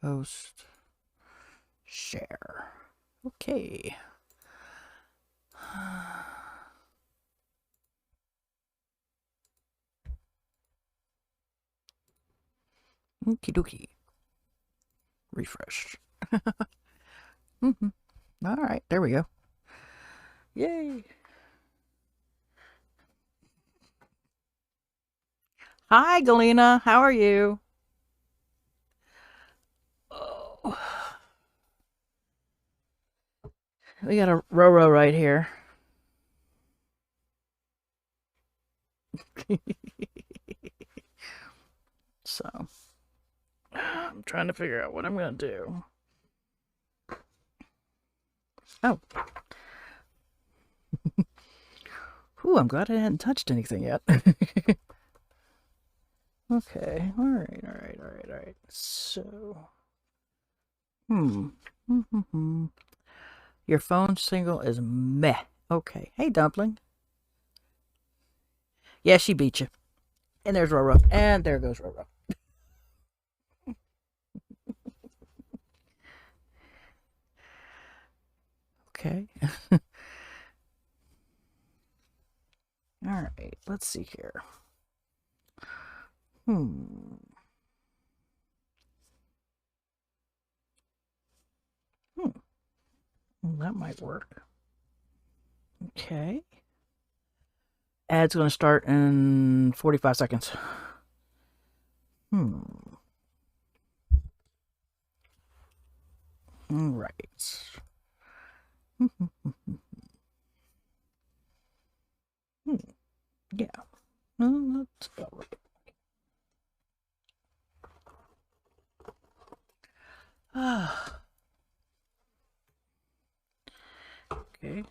Post. Share. Okay. Okie dokie. Refresh. All right, there we go. Yay. Hi, Galena. How are you? Oh, we got a Roro right here. So, I'm trying to figure out what I'm going to do. Oh. Whew, I'm glad I hadn't touched anything yet. Okay. All right, all right, all right, all right. So, hmm. Your phone signal is meh. Okay. Hey, Dumpling. Yeah, she beat you. And there's Roro. And there goes Roro. Okay. All right. Let's see here. Hmm. Hmm. Well, that might work. Okay. Ad's going to start in 45 seconds. Hmm. All right. Hmm. Yeah. Let's go. Ah. Okay.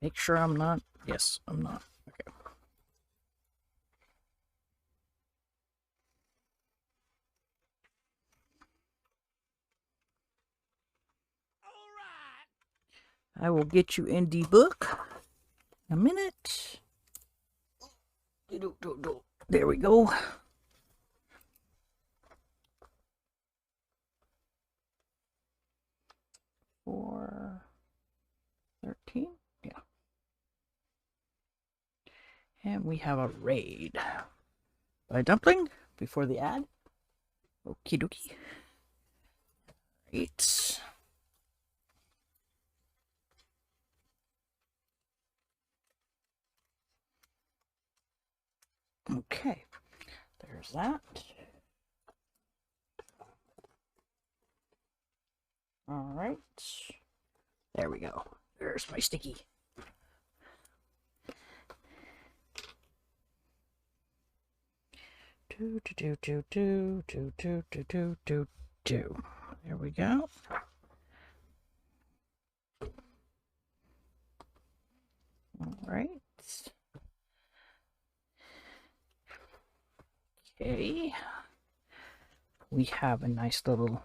Make sure I'm not. Yes, I'm not. Okay. I will get you in the book in a minute. There we go. 413. Yeah. And we have a raid by Dumpling before the ad. Okie dokie. Right. Okay. There's that. All right. There we go. There's my sticky. There we go. All right. Okay. We have a nice little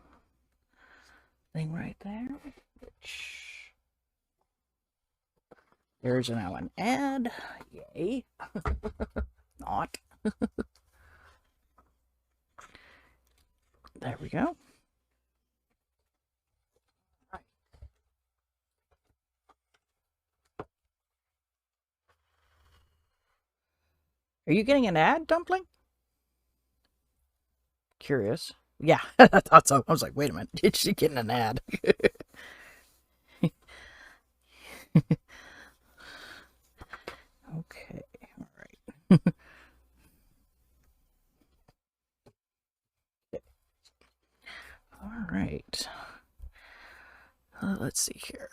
thing right there. Which there's now an ad. Yay. Not. There we go. Right. Are you getting an ad, Dumpling? Curious. Yeah, I thought so. I was like, wait a minute. Is she getting an ad? Okay. All right. All right. Let's see here.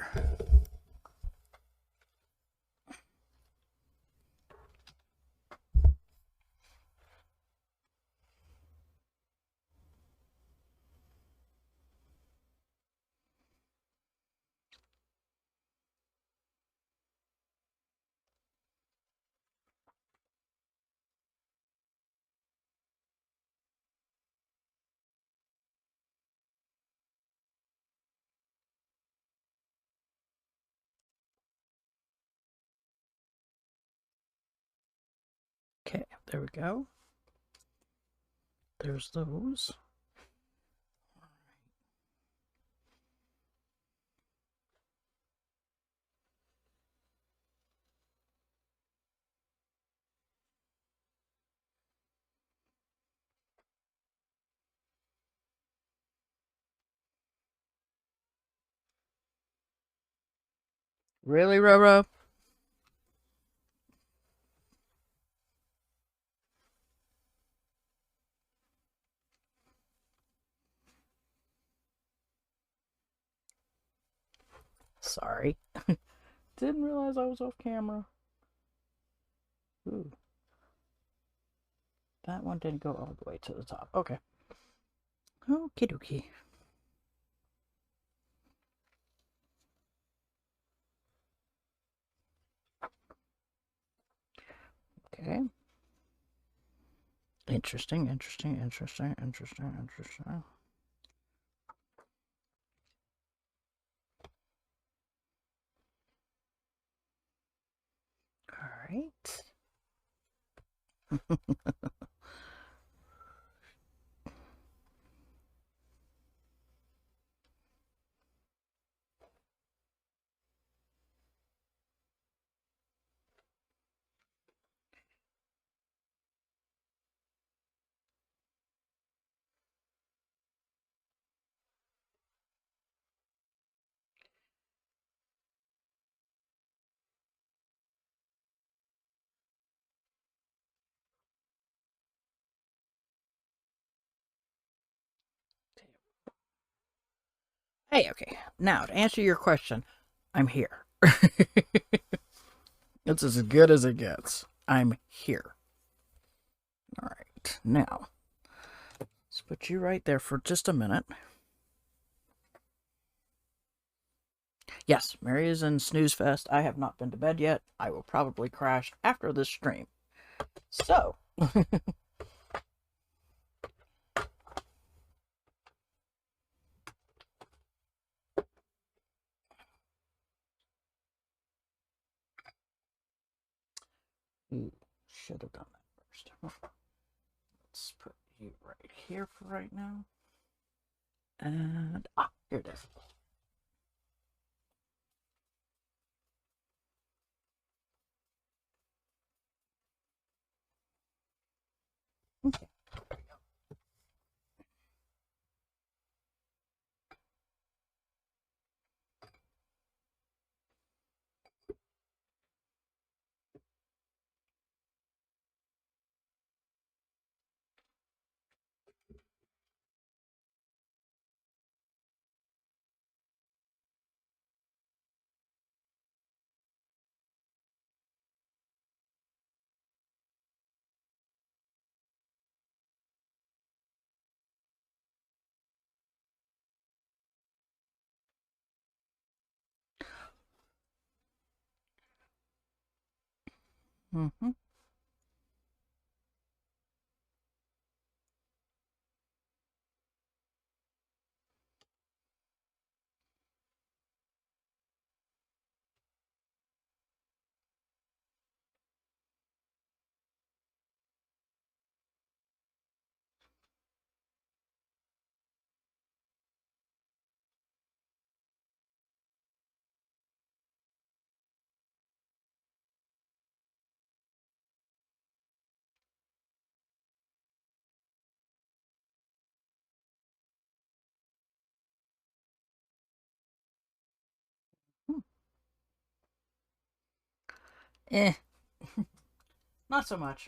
Okay, there we go. There's those. Really, Roro? Sorry. Didn't realize I was off camera. Ooh. That one didn't go all the way to the top. Okay. Okie dokie. Okay. Interesting, interesting, interesting, interesting, interesting. All right. Hey, okay. Now, to answer your question, I'm here. It's as good as it gets. I'm here. All right. Now, let's put you right there for just a minute. Yes, Mary is in snooze fest. I have not been to bed yet. I will probably crash after this stream. So, should have done that first. Let's put you right here for right now. And, here it is. Okay. Mm-hmm. Eh, not so much.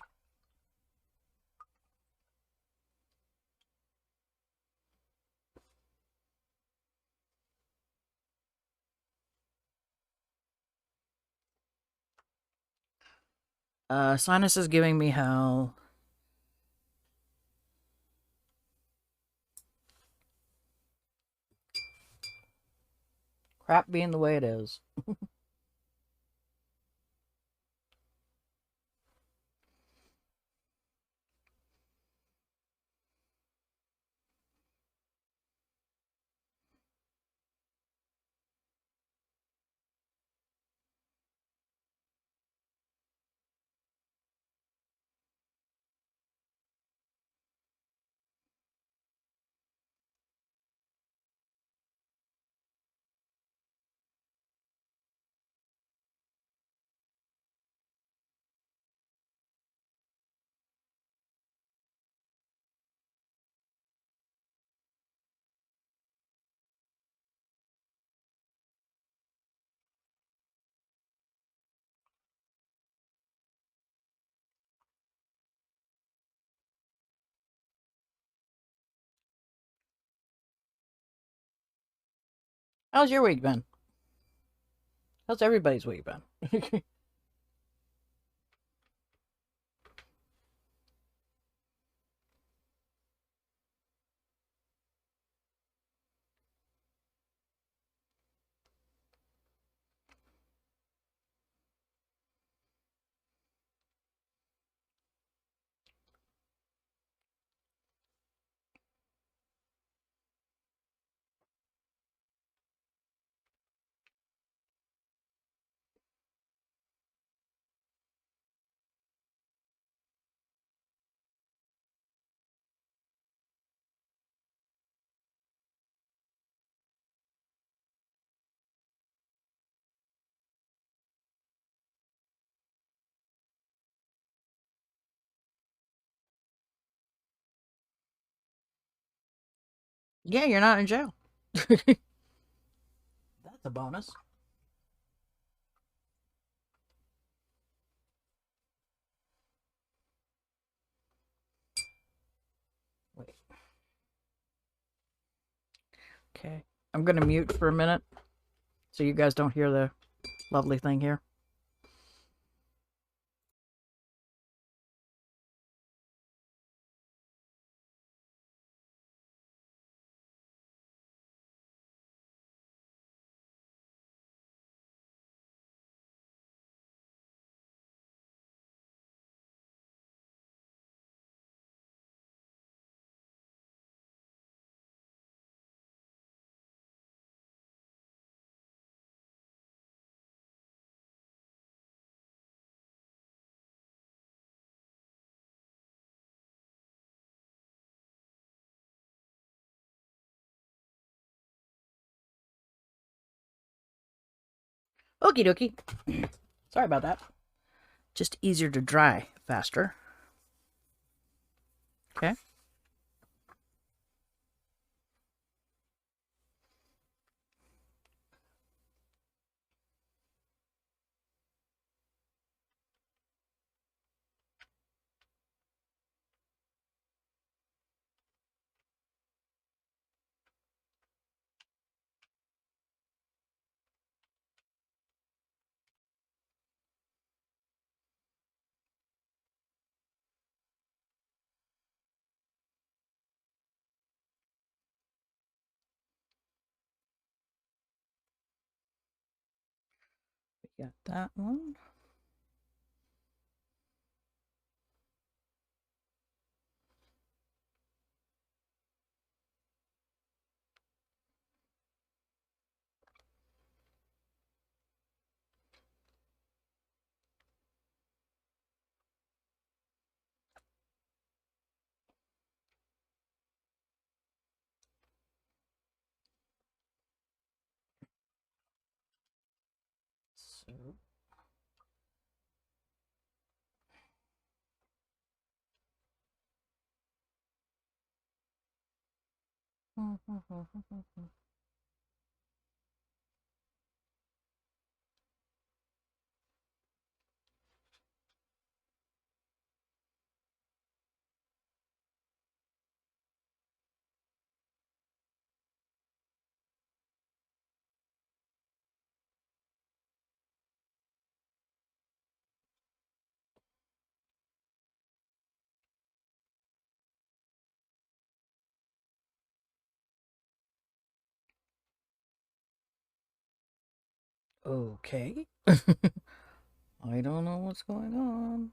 Sinus is giving me hell. Crap being the way it is. How's your week been? How's everybody's week been? Yeah, you're not in jail. That's a bonus. Wait. Okay. I'm going to mute for a minute so you guys don't hear the lovely thing here. Okie dokie. Sorry about that. Just easier to dry faster. Okay. We got that one. So okay. I don't know what's going on.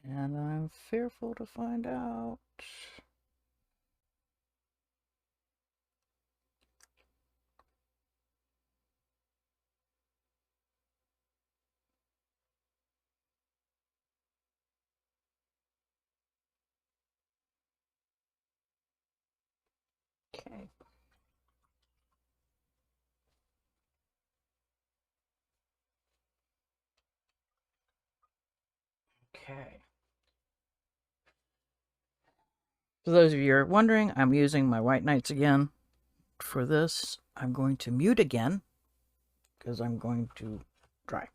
And I'm fearful to find out. Okay. Okay. For those of you who are wondering, I'm using my white knights again. For this, I'm going to mute again because I'm going to dry.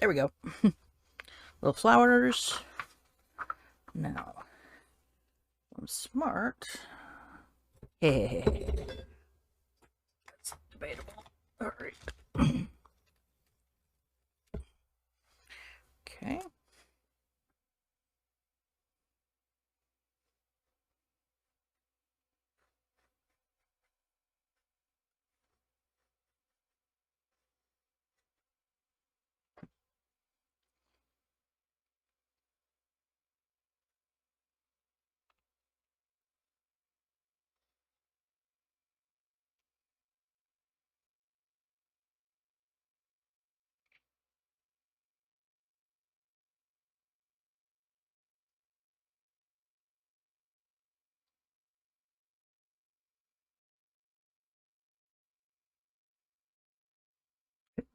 There we go. Little flowers. Now, I'm smart. Hey, that's debatable. All right. Okay.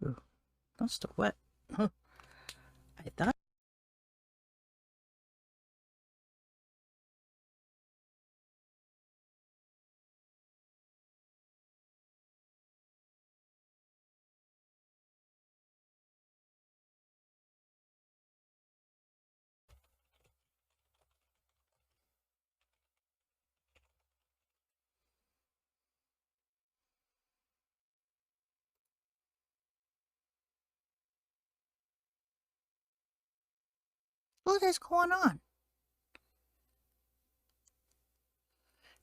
Ooh, that's still wet. Huh. I thought. What is going on?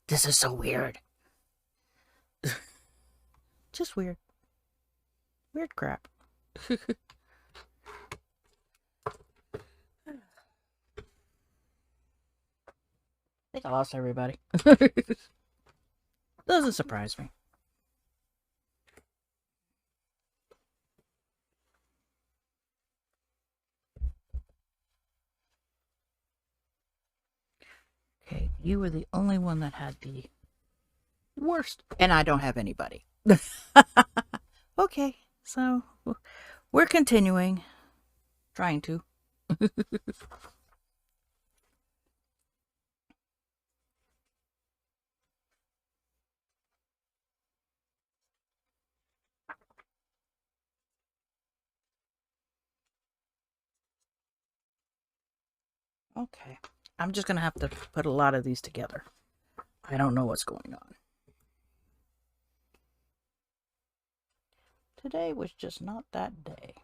This is so weird. Just weird. Weird crap. I think I lost everybody. Doesn't surprise me. Okay, you were the only one that had the worst. And I don't have anybody. Okay, so we're continuing. Trying to. Okay. I'm just going to have to put a lot of these together. I don't know what's going on. Today was just not that day.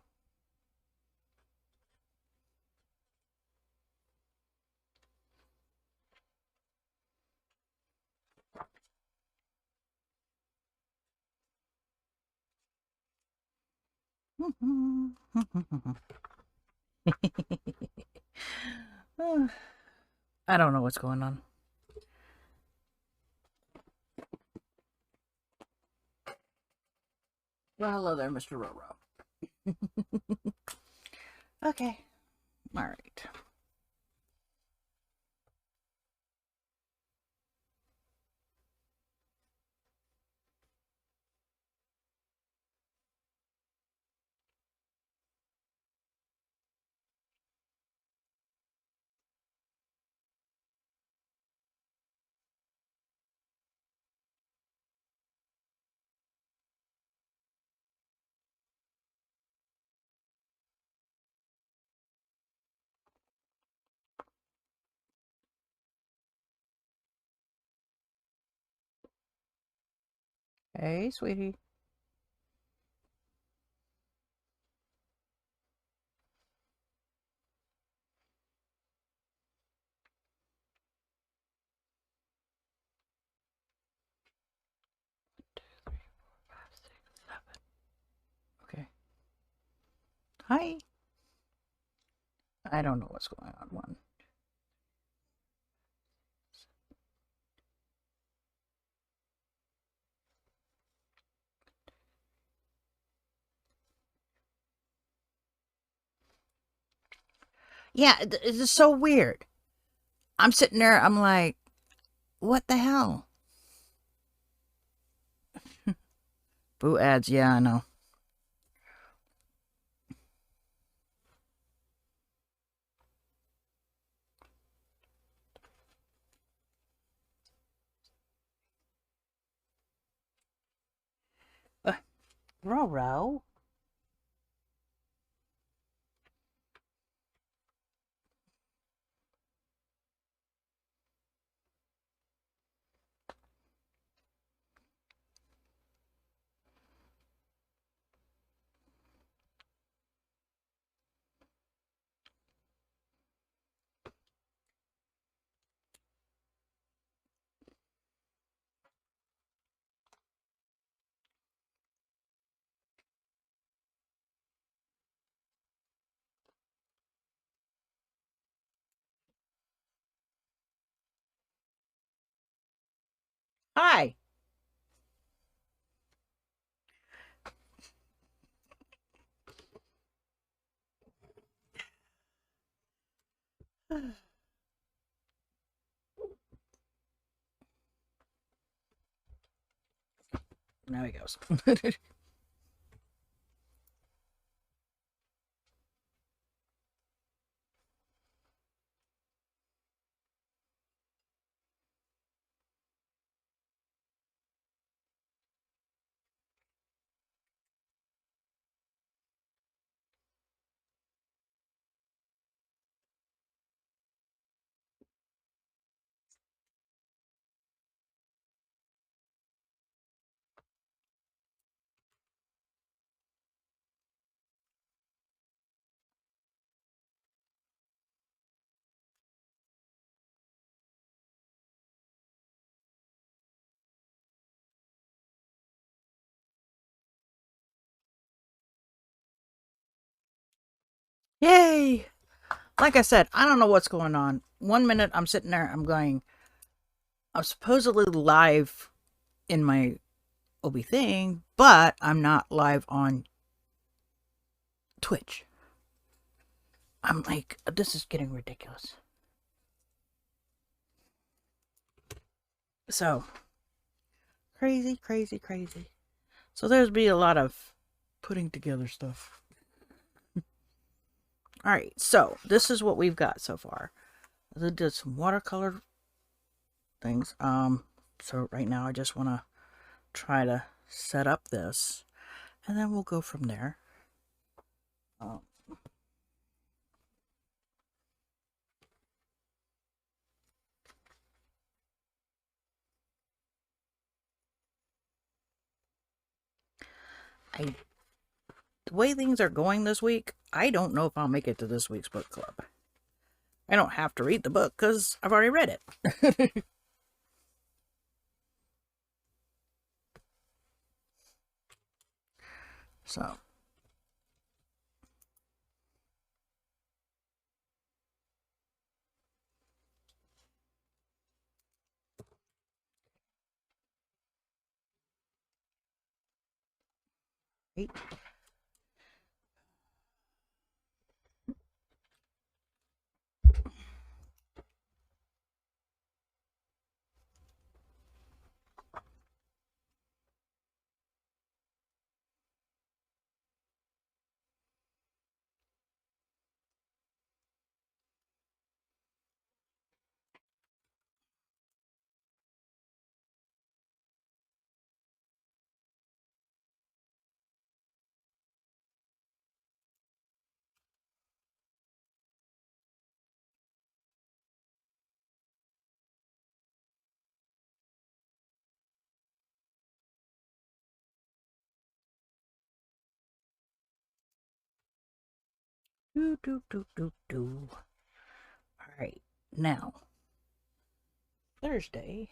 I don't know what's going on. Well, hello there, Mr. Roro. Okay. All right. Hey, sweetie. Okay. Hi. I don't know what's going on. One. Yeah, it's so weird. I'm sitting there, I'm like, what the hell? Boo ads, yeah, I know. Roro? Hi. Now he goes. Yay! Like I said, I don't know what's going on. 1 minute I'm sitting there, I'm supposedly live in my OB thing, but I'm not live on Twitch. I'm like, this is getting ridiculous. So, crazy, crazy, crazy. So there's be a lot of putting together stuff. All right, so this is what we've got so far. I did some watercolor things. So right now I just want to try to set up this, and then we'll go from there. The way things are going this week, I don't know if I'll make it to this week's book club. I don't have to read the book because I've already read it. So. Right. Do. All right, now Thursday.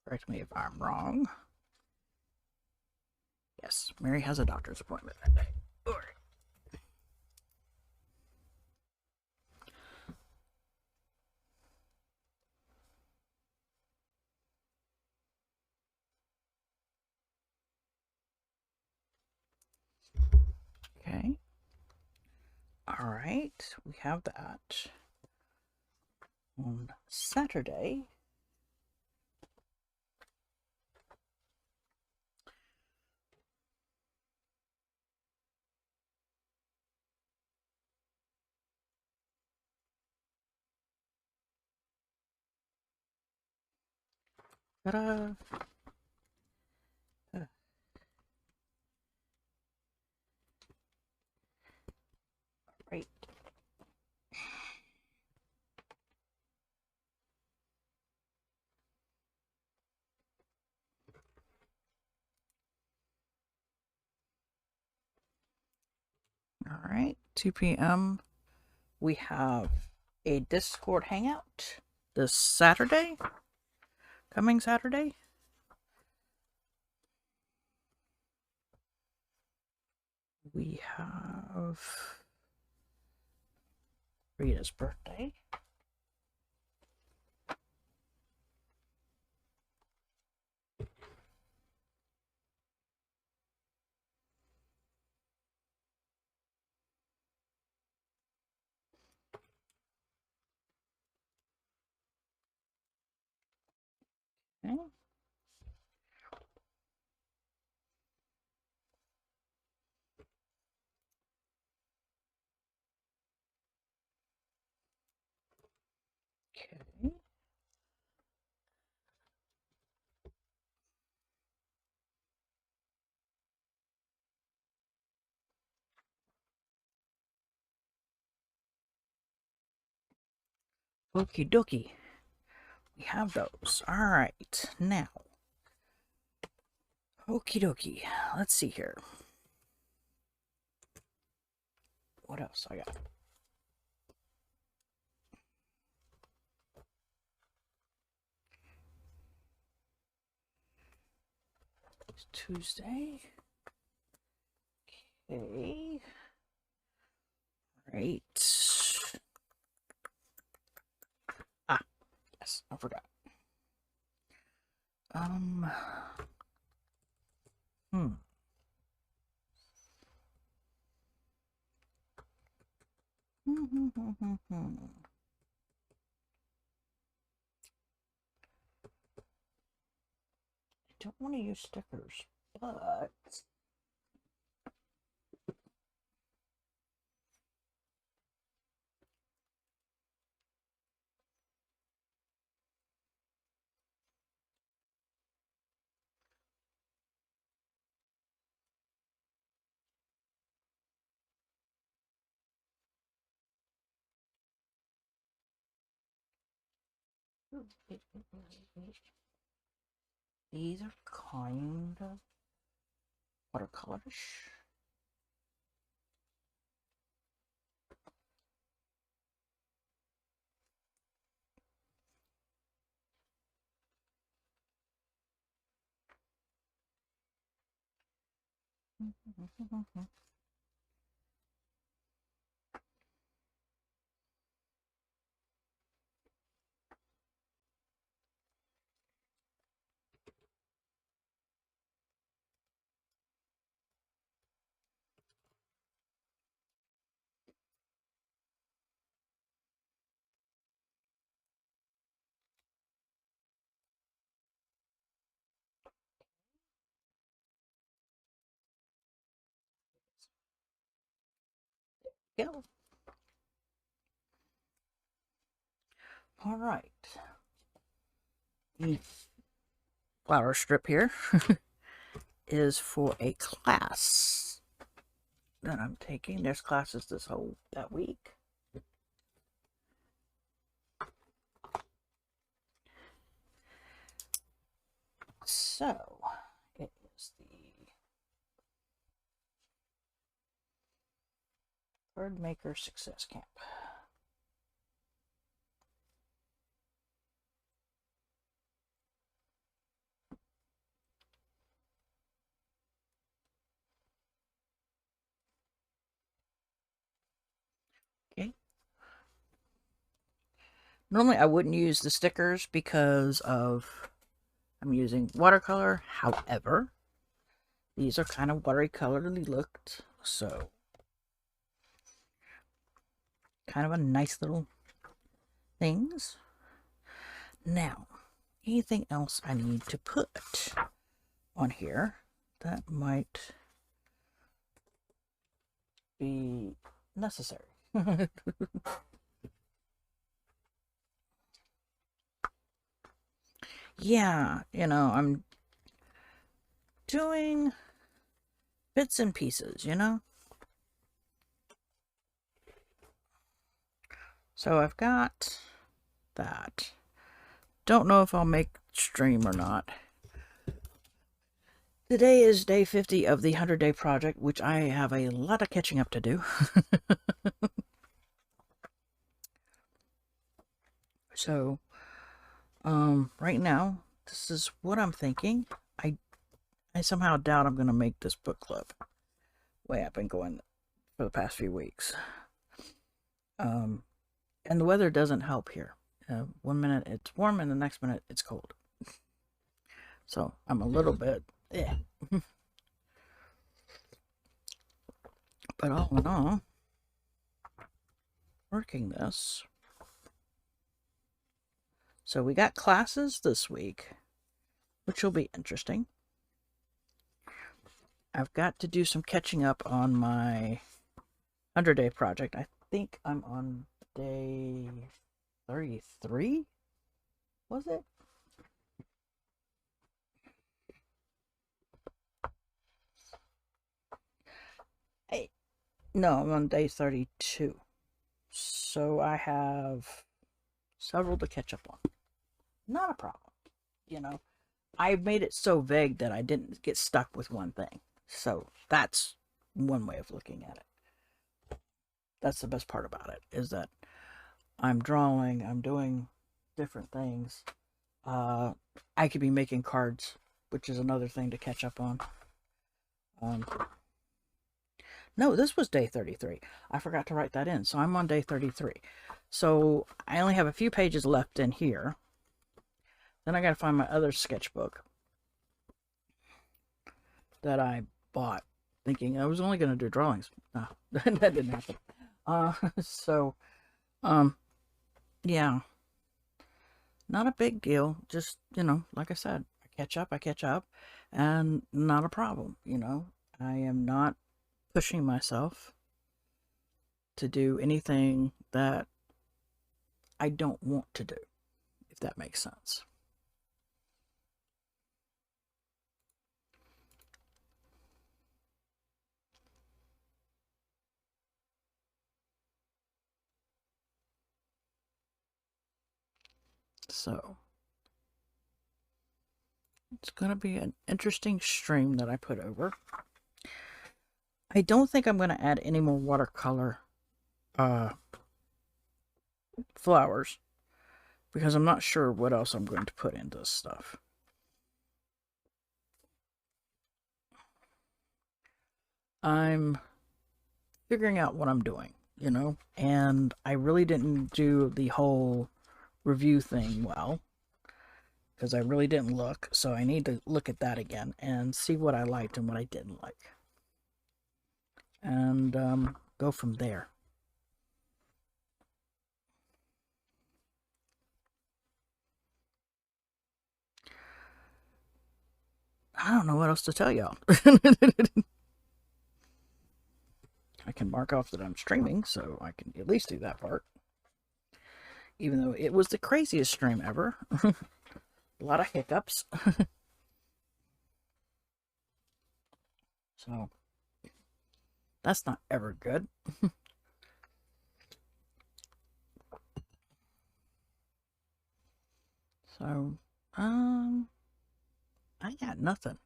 Correct me if I'm wrong. Yes, Mary has a doctor's appointment that day. All right. Okay. All right, we have that. On Saturday, ta-da! Right. All right, 2 p.m. We have a Discord hangout this Saturday, coming Saturday. We have Rita's birthday. Okay. Okay. Okie dokie. We have those. All right. Now, okie dokie. Let's see here. What else I got? It's Tuesday. Okay. Right. Ah, yes, I forgot. Hmm. I don't want to use stickers, but these are kind of watercolorish. Go. All right. The flower strip here is for a class that I'm taking. There's classes that week. So it is the Bird Maker Success Camp. Okay. Normally I wouldn't use the stickers because I'm using watercolor. However, these are kind of watery colorly looked, so kind of a nice little things. Now, anything else I need to put on here that might be necessary? Yeah, I'm doing bits and pieces, So I've got that. Don't know if I'll make stream or not. Today is day 50 of the 100-day project, which I have a lot of catching up to do. So, right now, this is what I'm thinking. I somehow doubt I'm going to make this book club. Way I've been going for the past few weeks. And the weather doesn't help here. 1 minute it's warm and the next minute it's cold. So I'm a little bit, But all in all, working this. So we got classes this week. which will be interesting. I've got to do some catching up on my 100-day project. I think I'm on day 33, was it? No, I'm on day 32. So I have several to catch up on. Not a problem. You know, I made it so vague that I didn't get stuck with one thing. So that's one way of looking at it. That's the best part about it, is that I'm drawing, I'm doing different things. I could be making cards, which is another thing to catch up on. No, this was day 33. I forgot to write that in. So I'm on day 33. So I only have a few pages left in here. Then I got to find my other sketchbook that I bought, thinking I was only going to do drawings. No, that didn't happen. Yeah. Not a big deal. Just, like I said, I catch up, and not a problem, I am not pushing myself to do anything that I don't want to do, if that makes sense. So it's going to be an interesting stream that I put over. I don't think I'm going to add any more watercolor flowers, because I'm not sure what else I'm going to put into this stuff. I'm figuring out what I'm doing, and I really didn't do the whole review thing well, because I really didn't look, so I need to look at that again and see what I liked and what I didn't like, and go from there. I don't know what else to tell y'all. I can mark off that I'm streaming, so I can at least do that part. Even though it was the craziest stream ever. A lot of hiccups. So, that's not ever good. So, I got nothing.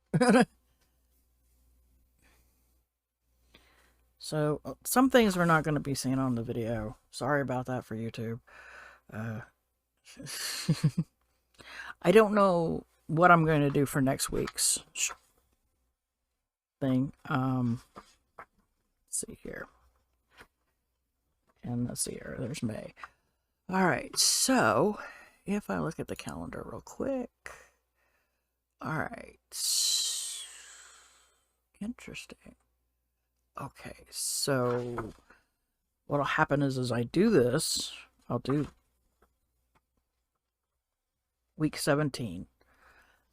So, some things we're not going to be seeing on the video. Sorry about that for YouTube. I don't know what I'm going to do for next week's thing. Let's see here. And let's see here. There's May. All right. So, if I look at the calendar real quick. All right. Interesting. Okay, so what'll happen is I do this, I'll do week 17,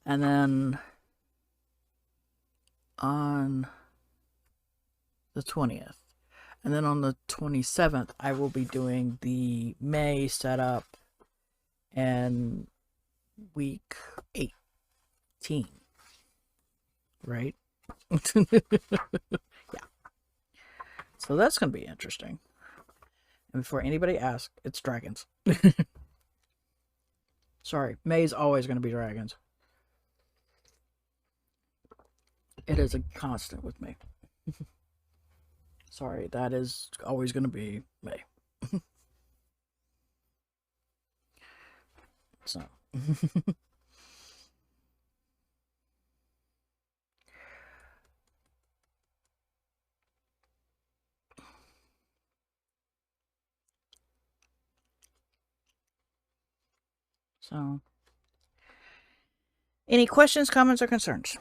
and then on the 20th, and then on the 27th, I will be doing the May setup and week 18, right? Yeah. So that's going to be interesting. And before anybody asks, it's dragons. Sorry, May's always going to be dragons. It is a constant with me. Sorry, that is always going to be May. So. So, any questions, comments, or concerns?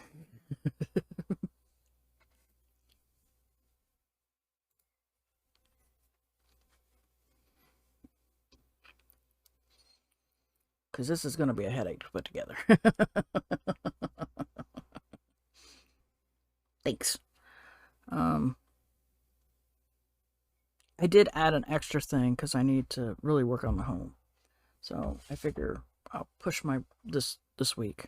Because this is going to be a headache to put together. Thanks. I did add an extra thing because I need to really work on the home. So I figure I'll push my this week.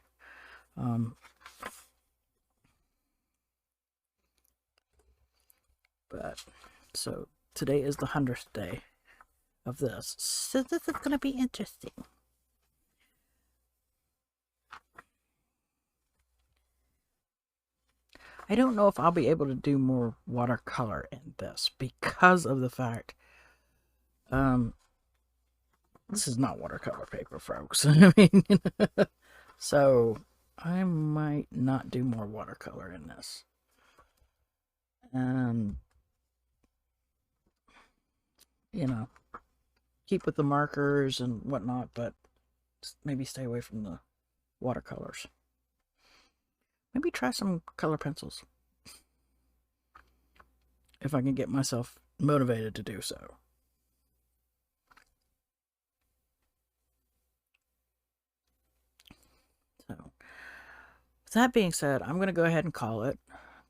But so today is the 100th day of this. So this is going to be interesting. I don't know if I'll be able to do more watercolor in this because of the fact this is not watercolor paper, folks. I mean, so I might not do more watercolor in this. You know, keep with the markers and whatnot, but maybe stay away from the watercolors. Maybe try some color pencils if I can get myself motivated to do so. So, with that being said, I'm going to go ahead and call it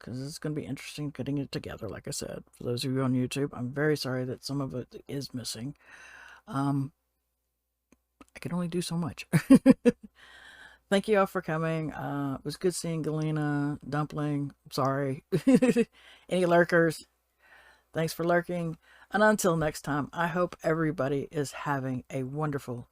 because it's going to be interesting getting it together. Like I said, for those of you on YouTube, I'm very sorry that some of it is missing. I can only do so much. Thank you all for coming. It was good seeing Galena, Dumpling. Sorry. Any lurkers? Thanks for lurking. And until next time, I hope everybody is having a wonderful